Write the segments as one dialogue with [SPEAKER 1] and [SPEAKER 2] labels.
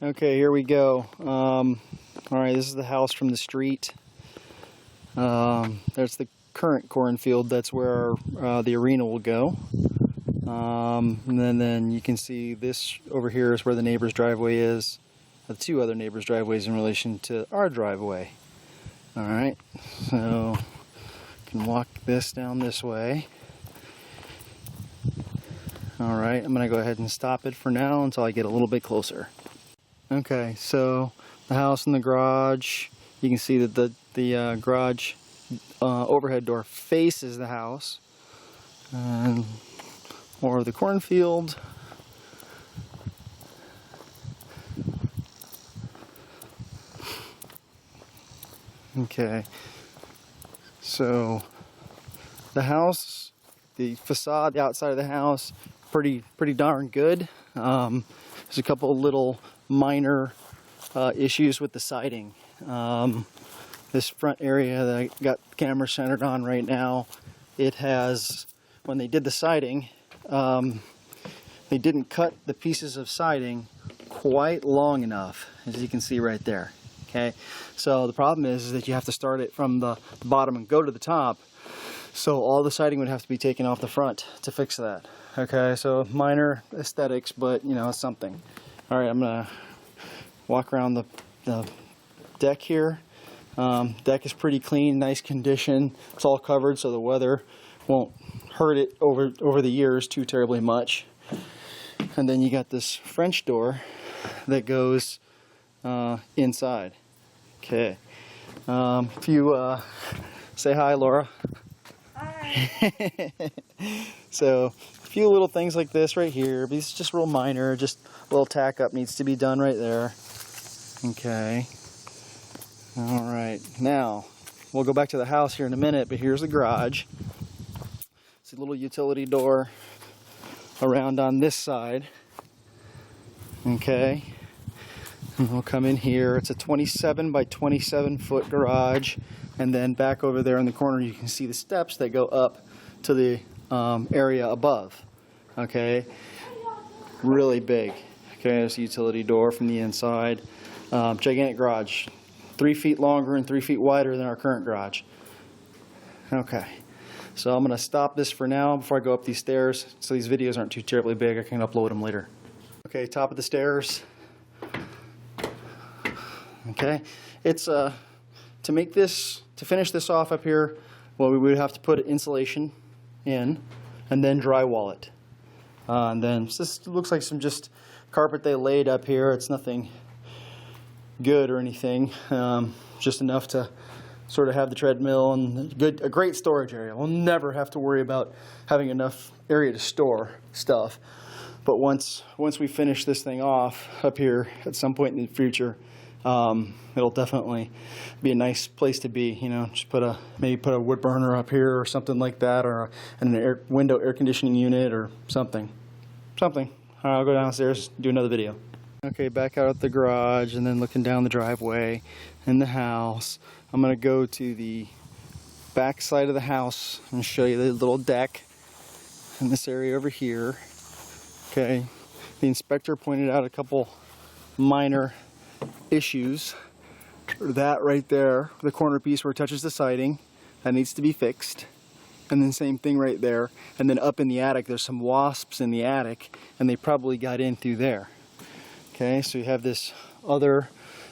[SPEAKER 1] Okay, here we go. Alright, this is the house from the street. There's the current cornfield. That's where the arena will go. And then you can see this over here is where the neighbor's driveway is. The two other neighbors' driveways in relation to our driveway. Alright, so you can walk this down this way. Alright, I'm going to go ahead and stop it for now until I get a little bit closer. Okay, so the house and the garage, you can see that the garage overhead door faces the house. And more of the cornfield. Okay, so the house, the facade, the outside of the house, pretty darn good. There's a couple little minor issues with the siding. This front area that I got the camera centered on right now, it has, when they did the siding, they didn't cut the pieces of siding quite long enough, as you can see right there. Okay, so the problem is that you have to start it from the bottom and go to the top. So all the siding would have to be taken off the front to fix that. Okay, so minor aesthetics, but you know, it's something. All right, I'm gonna walk around the deck here. Deck is pretty clean, nice condition. It's all covered, so the weather won't hurt it over the years too terribly much. And then you got this French door that goes inside. Okay. If you say hi, Laura.
[SPEAKER 2] Hi.
[SPEAKER 1] So a few little things like this right here. These are just real minor. Just a little tack up needs to be done right there. Okay. All right. Now we'll go back to the house here in a minute. But here's the garage. It's a little utility door around on this side. Okay. And we'll come in here. It's a 27 by 27 foot garage, and then back over there in the corner you can see the steps that go up to the area above. Okay, really big. Okay, there's a utility door from the inside. Gigantic garage, 3 feet longer and 3 feet wider than our current garage. Okay, so I'm going to stop this for now before I go up these stairs, so these videos aren't too terribly big. I can upload them later. Okay, top of the stairs. Okay, it's to finish this off up here, well, we would have to put insulation in and then drywall it. And then this looks like some just carpet they laid up here. It's nothing good or anything, just enough to sort of have the treadmill and a great storage area. We'll never have to worry about having enough area to store stuff. But once we finish this thing off up here at some point in the future, it'll definitely be a nice place to be. You know, just maybe put a wood burner up here or something like that, or an window air conditioning unit or something. I'll go downstairs, do another video. Okay, back out at the garage and then looking down the driveway and the house. I'm gonna go to the back side of the house and show you the little deck in this area over here. Okay, the inspector pointed out a couple minor issues. That right there, the corner piece where it touches the siding, that needs to be fixed. And then same thing right there. And then up in the attic, there's some wasps in the attic, and they probably got in through there. Okay, so you have this other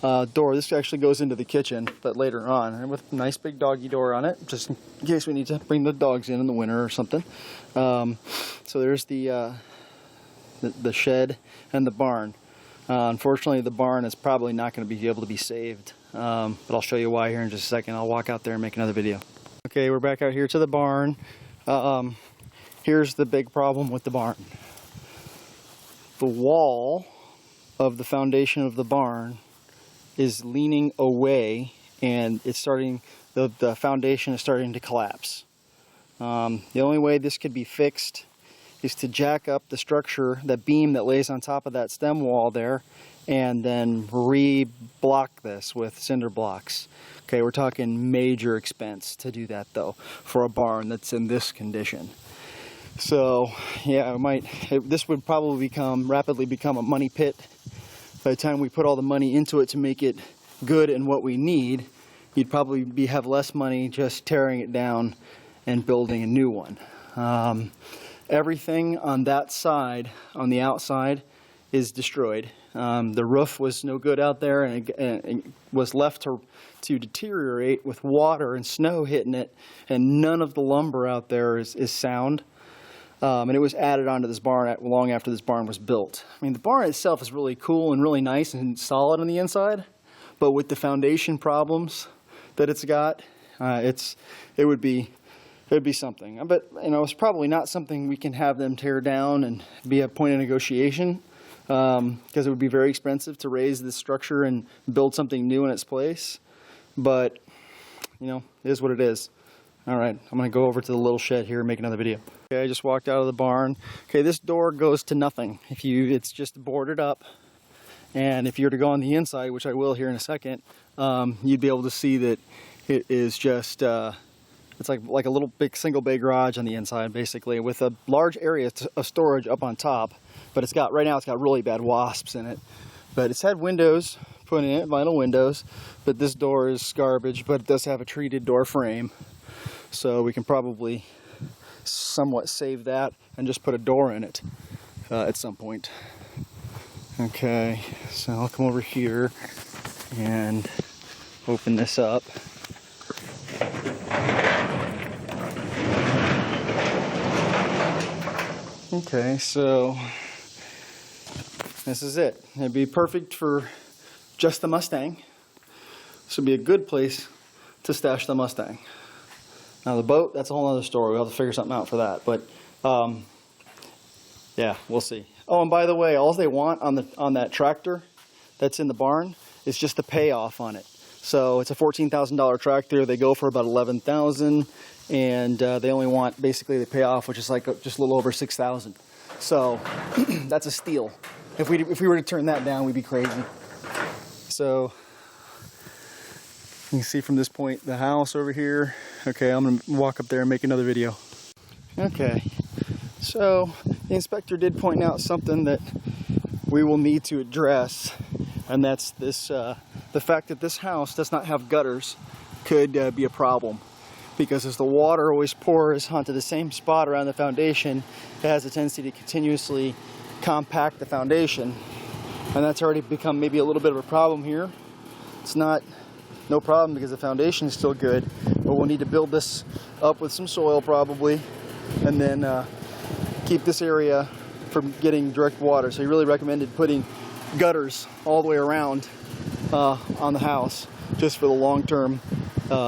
[SPEAKER 1] door. This actually goes into the kitchen, but later on, and with a nice big doggy door on it, just in case we need to bring the dogs in the winter or something. So there's the shed and the barn. Unfortunately, the barn is probably not going to be able to be saved, but I'll show you why here in just a second. I'll walk out there and make another video. Okay, we're back out here to the barn. Here's the big problem with the barn. The wall of the foundation of the barn is leaning away, and it's starting. The foundation is starting to collapse. The only way this could be fixed is to jack up the structure, that beam that lays on top of that stem wall there, and then re-block this with cinder blocks. Okay, we're talking major expense to do that though, for a barn that's in this condition. So yeah, this would probably rapidly become a money pit by the time we put all the money into it to make it good and what we need, you'd probably have less money just tearing it down and building a new one. Everything on that side, on the outside, is destroyed. The roof was no good out there, and it was left to deteriorate with water and snow hitting it, and none of the lumber out there is sound. And it was added onto this barn long after this barn was built. I mean, the barn itself is really cool and really nice and solid on the inside, but with the foundation problems that it's got, it would be something. But it's probably not something we can have them tear down and be a point of negotiation, because it would be very expensive to raise this structure and build something new in its place. But it is what it is. All right, I'm going to go over to the little shed here and make another video. Okay, I just walked out of the barn. Okay, this door goes to nothing. It's just boarded up. And if you were to go on the inside, which I will here in a second, you'd be able to see that it is just, it's like a little big single bay garage on the inside, basically, with a large area of storage up on top. But right now it's got really bad wasps in it. But it's had windows put in it, vinyl windows, but this door is garbage, but it does have a treated door frame. So we can probably somewhat save that and just put a door in it at some point. Okay, so I'll come over here and open this up. Okay, so this is it. It'd be perfect for just the Mustang. This would be a good place to stash the Mustang. Now the boat, that's a whole other story. We'll have to figure something out for that. But yeah, we'll see. Oh, and by the way, all they want on that tractor that's in the barn is just the payoff on it. So it's a $14,000 tractor. They go for about $11,000, and they only want basically the payoff, which is like just a little over $6,000. So that's a steal. If we were to turn that down, we'd be crazy. So you can see from this point the house over here. Okay, I'm gonna walk up there and make another video. Okay, so the inspector did point out something that we will need to address, and that's this: the fact that this house does not have gutters could be a problem, because as the water always pours onto the same spot around the foundation, it has a tendency to continuously compact the foundation, and that's already become maybe a little bit of a problem here. It's no problem because the foundation is still good, but we'll need to build this up with some soil probably, and then keep this area from getting direct water. So he really recommended putting gutters all the way around on the house, just for the long-term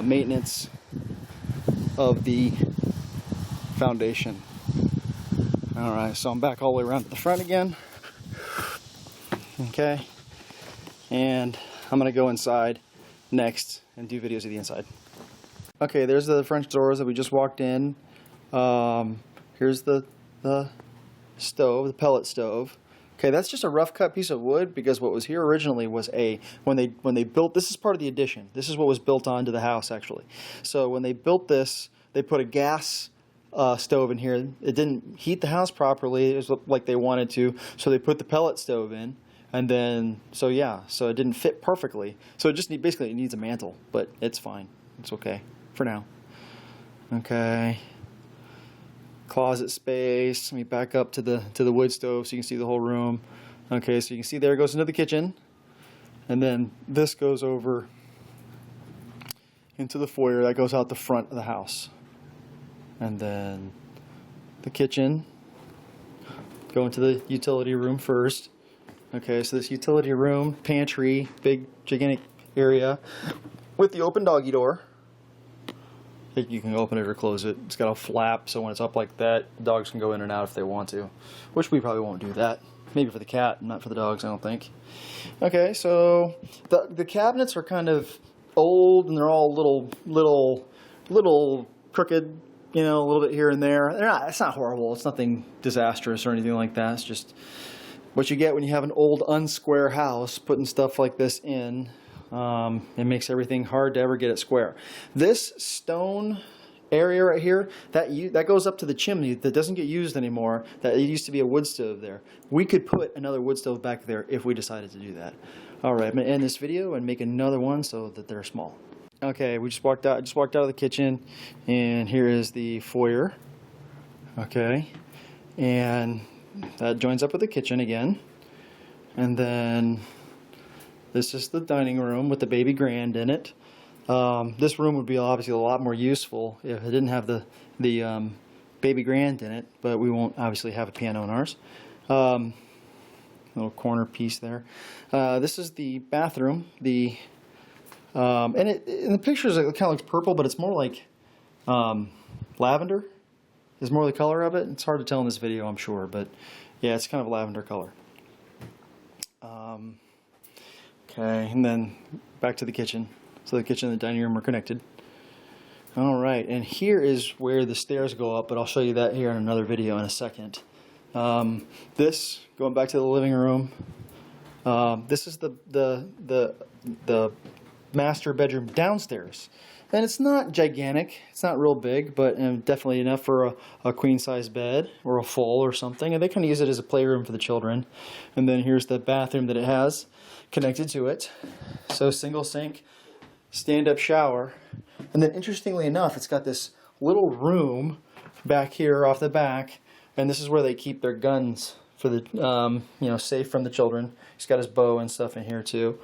[SPEAKER 1] maintenance of the foundation. All right, so I'm back all the way around to the front again. Okay, and I'm gonna go inside next and do videos of the inside. Okay, there's the French doors that we just walked in. Here's the stove, the pellet stove. Okay, that's just a rough cut piece of wood, because what was here originally was when they built, this is part of the addition. This is what was built onto the house actually. So when they built this, they put a gas stove in here. It didn't heat the house properly. It was like they wanted to, so they put the pellet stove in. And then, so it didn't fit perfectly. So it just basically it needs a mantle, but it's fine. It's okay for now. Okay. Closet space. Let me back up to the wood stove so you can see the whole room. Okay, so you can see there it goes into the kitchen, and then this goes over into the foyer that goes out the front of the house, and then the kitchen. Go into the utility room first. Okay, so this utility room, pantry, big, gigantic area with the open doggy door. You can open it or close it. It's got a flap, so when it's up like that, the dogs can go in and out if they want to, which we probably won't do that. Maybe for the cat, not for the dogs, I don't think. Okay, so the cabinets are kind of old, and they're all little crooked, a little bit here and there. It's not horrible. It's nothing disastrous or anything like that. It's just what you get when you have an old unsquare house. Putting stuff like this in, it makes everything hard to ever get it square. This stone area right here, that goes up to the chimney that doesn't get used anymore. That it used to be a wood stove there. We could put another wood stove back there if we decided to do that. All right, I'm gonna end this video and make another one so that they're small. Okay, we just walked out. Just walked out of the kitchen, and here is the foyer. Okay, and that joins up with the kitchen again, and then this is the dining room with the baby grand in it. This room would be obviously a lot more useful if it didn't have the baby grand in it, but we won't obviously have a piano in ours. Little corner piece there. This is the bathroom. In the pictures it kind of looks purple, but it's more like lavender is more the color of it. It's hard to tell in this video, I'm sure, but yeah, it's kind of a lavender color. Okay, and then back to the kitchen. So the kitchen and the dining room are connected. All right, and here is where the stairs go up, but I'll show you that here in another video in a second. This, going back to the living room, this is the master bedroom downstairs. And it's not gigantic, it's not real big, but definitely enough for a queen-size bed or a full or something. And they can use it as a playroom for the children. And then here's the bathroom that it has connected to it. So single sink, stand-up shower. And then interestingly enough, it's got this little room back here off the back. And this is where they keep their guns for the, safe from the children. He's got his bow and stuff in here too.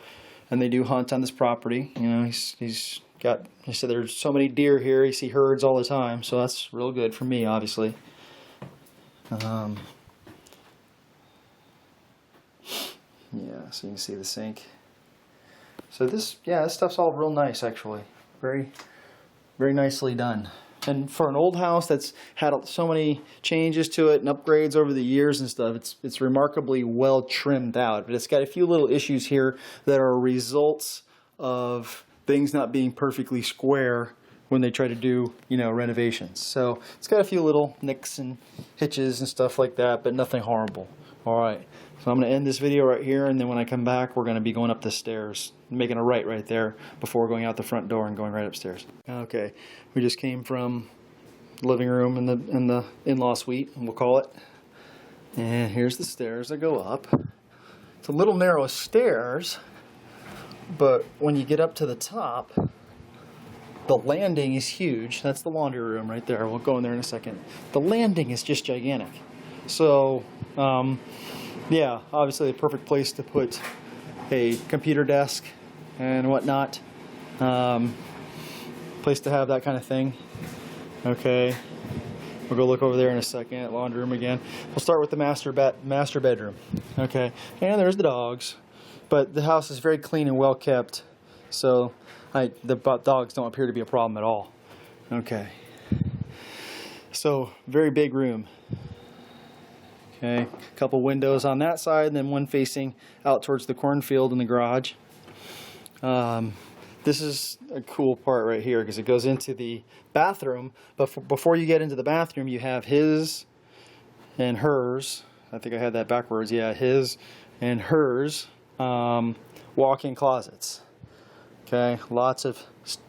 [SPEAKER 1] And they do hunt on this property. You know, he said there's so many deer here, you see herds all the time, so that's real good for me, obviously. Yeah, so you can see the sink. So this stuff's all real nice, actually. Very, very nicely done. And for an old house that's had so many changes to it and upgrades over the years and stuff, it's remarkably well trimmed out. But it's got a few little issues here that are results of things not being perfectly square when they try to do, renovations. So it's got a few little nicks and hitches and stuff like that, but nothing horrible. All right, so I'm going to end this video right here, and then when I come back, we're going to be going up the stairs, making a right there before going out the front door and going right upstairs. Okay, we just came from the living room in the in-law suite, we'll call it. And here's the stairs that go up. It's a little narrow stairs, but when you get up to the top, the landing is huge. That's the laundry room right there. We'll go in there in a second. The landing is just gigantic. So, yeah, obviously a perfect place to put a computer desk and whatnot. Place to have that kind of thing. Okay. We'll go look over there in a second. Laundry room again. We'll start with the master bedroom. Okay. And there's the dogs. But the house is very clean and well kept, so the dogs don't appear to be a problem at all. Okay. So, very big room. Okay, a couple windows on that side, and then one facing out towards the cornfield in the garage. This is a cool part right here because it goes into the bathroom, but before you get into the bathroom, you have his and hers. I think I had that backwards. Yeah, his and hers walk-in closets. Okay,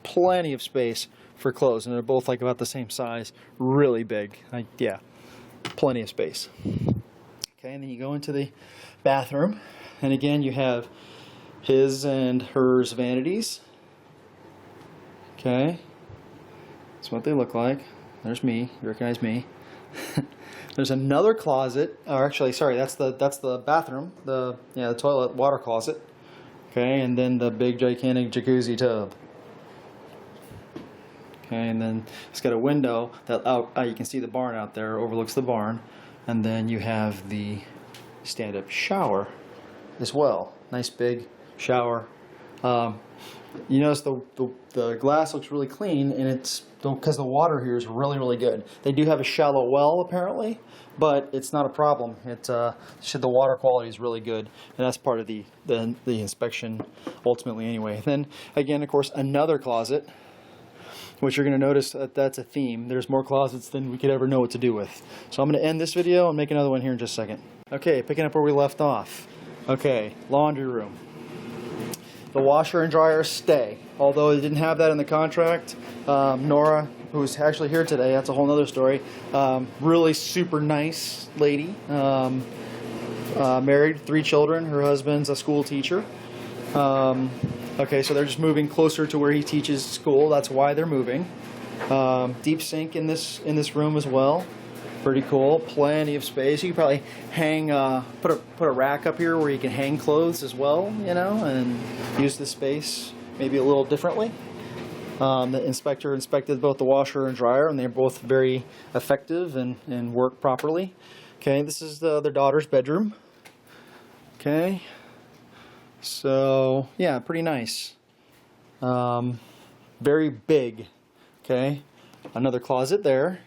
[SPEAKER 1] plenty of space for clothes, and they're both like about the same size, really big. Yeah, plenty of space. Okay, and then you go into the bathroom, and again you have his and hers vanities. Okay, that's what they look like. There's me. You recognize me. There's another closet, or actually, sorry, that's the bathroom, the toilet water closet. Okay, and then the big gigantic jacuzzi tub. Okay, and then it's got a window that you can see the barn out there, overlooks the barn, and then you have the stand-up shower as well. Nice big shower. You notice the glass looks really clean, and it's because the water here is really, really good. They do have a shallow well apparently, but it's not a problem. The water quality is really good, and that's part of the inspection ultimately anyway. Then again, of course, another closet, which you're going to notice that's a theme. There's more closets than we could ever know what to do with. So I'm going to end this video and make another one here in just a second. Okay, picking up where we left off. Okay, laundry room. The washer and dryer stay. Although they didn't have that in the contract, Nora who's actually here today. That's a whole other story. Really super nice lady. Married, 3 children. Her husband's a school teacher. Okay, so they're just moving closer to where he teaches school. That's why they're moving. Deep sink in this room as well. Pretty cool. Plenty of space. You can probably hang, put a rack up here where you can hang clothes as well, you know, and use the space maybe a little differently. The inspector inspected both the washer and dryer, and they're both very effective and work properly. Okay, this is their daughter's bedroom. Okay, so yeah, pretty nice. Very big. Okay, another closet there.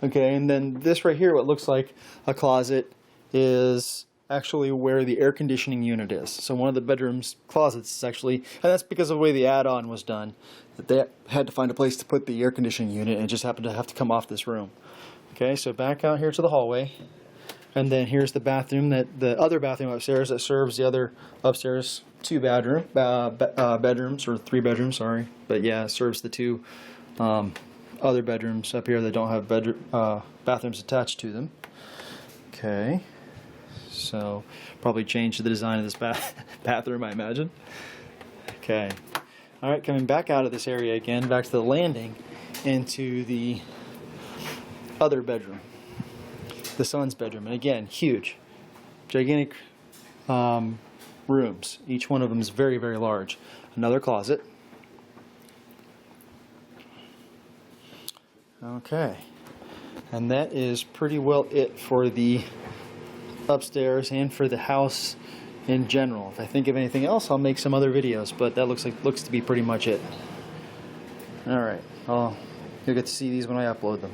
[SPEAKER 1] Okay, and then this right here, what looks like a closet, is actually where the air conditioning unit is. So one of the bedroom's closets is actually, and that's because of the way the add-on was done, that they had to find a place to put the air conditioning unit, and it just happened to have to come off this room. Okay, so back out here to the hallway, and then here's the bathroom, the other bathroom upstairs that serves the other upstairs 2 bedrooms, or 3 bedrooms, sorry, but yeah, it serves the 2 other bedrooms up here that don't have bathrooms attached to them. Okay, so probably change the design of this bathroom, I imagine. Okay, all right, coming back out of this area again, back to the landing, into the other bedroom, the son's bedroom, and again, huge, gigantic rooms. Each one of them is very, very large. Another closet. Okay, and that is pretty well it for the upstairs and for the house in general. If I think of anything else, I'll make some other videos, but that looks to be pretty much it. All right, you'll get to see these when I upload them.